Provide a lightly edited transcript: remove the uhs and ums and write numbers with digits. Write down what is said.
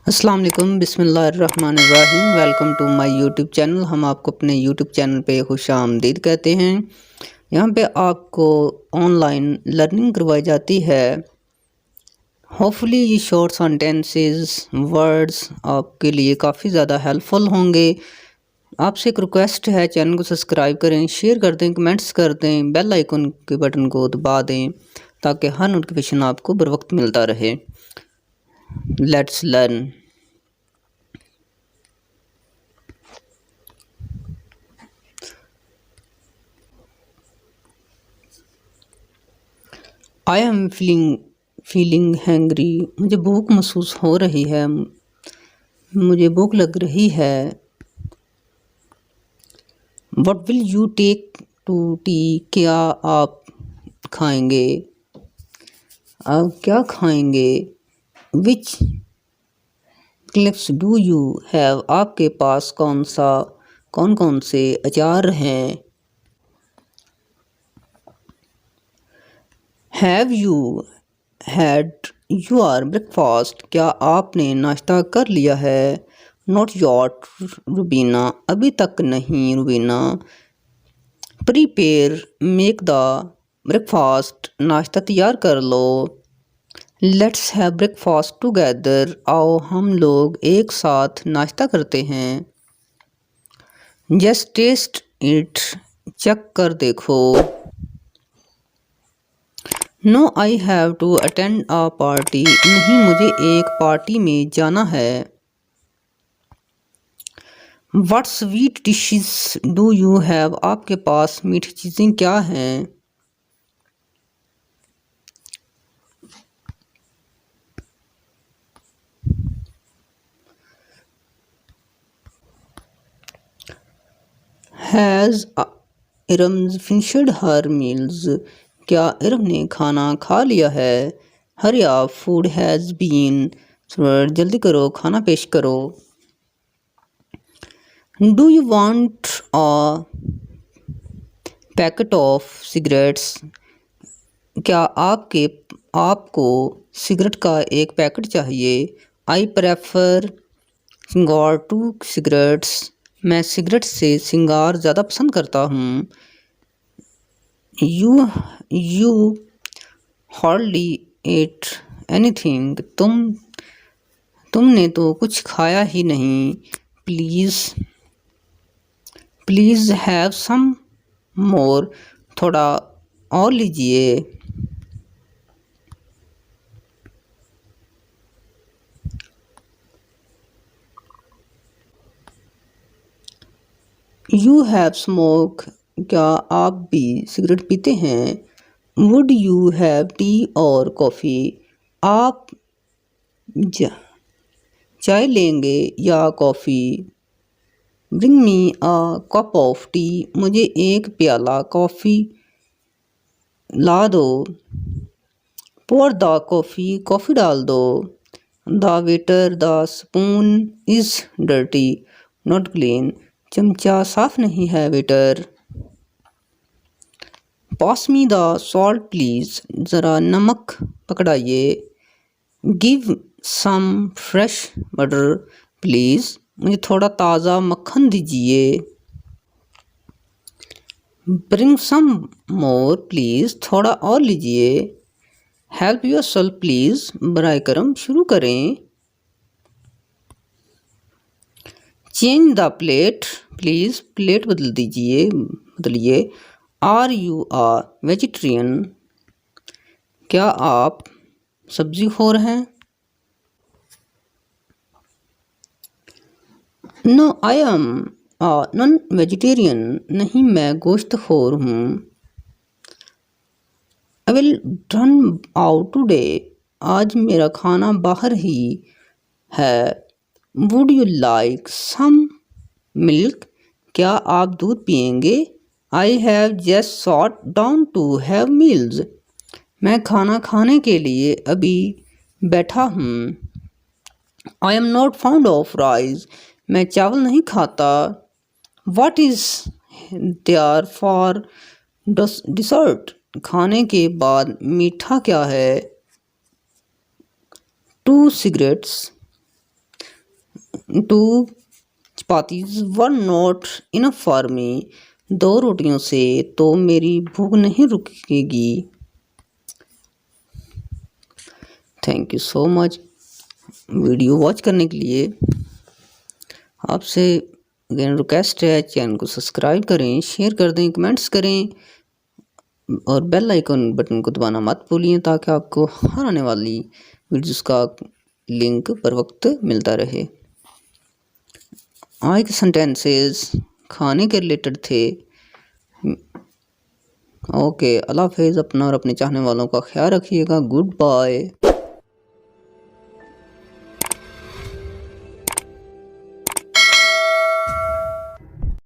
अस्सलाम वालेकुम बिस्मिल्लाहिर्रहमानिर्रहीम। Welcome to my YouTube channel. हम आपको अपने यूट्यूब चैनल पे खुशामदीद कहते हैं। यहाँ पे आपको ऑनलाइन लर्निंग करवाई जाती है। होपफुली ये शॉर्ट सेंटेंसेस वर्ड्स आपके लिए काफ़ी ज़्यादा हेल्पफुल होंगे। आपसे एक रिक्वेस्ट है, चैनल को सब्सक्राइब करें, शेयर कर दें, कमेंट्स कर दें, बेल आइकन के बटन को दबा दें ताकि हर नोटिफिकेशन आपको बर वक्त मिलता रहे। Let's learn. I am feeling hangry. मुझे भूख महसूस हो रही है। मुझे भूख लग रही है। What will you take to tea. क्या आप खाएंगे? आप क्या खाएंगे? Which clips do you have. आपके पास कौन कौन से अचार हैं? Have you had your breakfast. क्या आपने नाश्ता कर लिया है? Not yet Rubina. अभी तक नहीं Rubina. Prepare make the breakfast. नाश्ता तैयार कर लो। Let's have breakfast together. आओ हम लोग एक साथ नाश्ता करते हैं। Just taste it. चख कर देखो। No I have to attend a party. नहीं, मुझे एक पार्टी में जाना है। What sweet dishes do you have. आपके पास मीठी चीज़ें क्या हैं? Has Iram finished her meals. क्या इरम ने खाना खा लिया है? Hurry up, food has been. जल्दी करो, खाना पेश करो। Do you want a packet of cigarettes. क्या आपको सिगरेट का एक पैकेट चाहिए? I prefer cigar to cigarettes. मैं सिगरेट से सिगार ज़्यादा पसंद करता हूँ। You hardly eight anything. तुमने तो कुछ खाया ही नहीं। प्लीज़ हैव सम मोर। थोड़ा और लीजिए। You have smoke. क्या आप भी सिगरेट पीते हैं? वुड यू हैव टी और कॉफ़ी। आप चाय लेंगे या coffee? Bring me a cup of T. मुझे एक प्याला कॉफ़ी ला दो। पोर द कॉफ़ी। कॉफ़ी डाल दो। The waiter the spoon is dirty not clean. चमचा साफ नहीं है waiter. Pass me the salt please. ज़रा नमक पकड़ाइए। Give some fresh butter please. मुझे थोड़ा ताज़ा मक्खन दीजिए। Bring some more please. थोड़ा और लीजिए। Help yourself please. बराए करम शुरू करें। Change the plate please. Plate बदलिए। Are you a vegetarian. क्या आप सब्जी खोर हैं? No I am non vegetarian. नहीं, मैं गोश्त खोर हूँ। I will run out today. आज मेरा खाना बाहर ही है। Would you like some milk. क्या आप दूध पियेंगे? I have just sat down to have meals. मैं खाना खाने के लिए अभी बैठा हूँ। I am not found of rice. मैं चावल नहीं खाता। What is there for dessert. खाने के बाद मीठा क्या है? To cigarettes. 2 chapatis were not enough for मी। 2 रोटियों से तो मेरी भूख नहीं रुकेगी। Thank you so much video watch करने के लिए। आपसे अगेन रिक्वेस्ट है, चैनल को सब्सक्राइब करें, शेयर कर दें, कमेंट्स करें और बेल आइकन बटन को दबाना मत भूलिए ताकि आपको हर आने वाली वीडियोस का लिंक पर वक्त मिलता रहे। आज के सेंटेंसेस खाने के रिलेटेड थे। ओके, अल्लाह हाफिज़। अपना और अपने चाहने वालों का ख्याल रखिएगा। Good bye.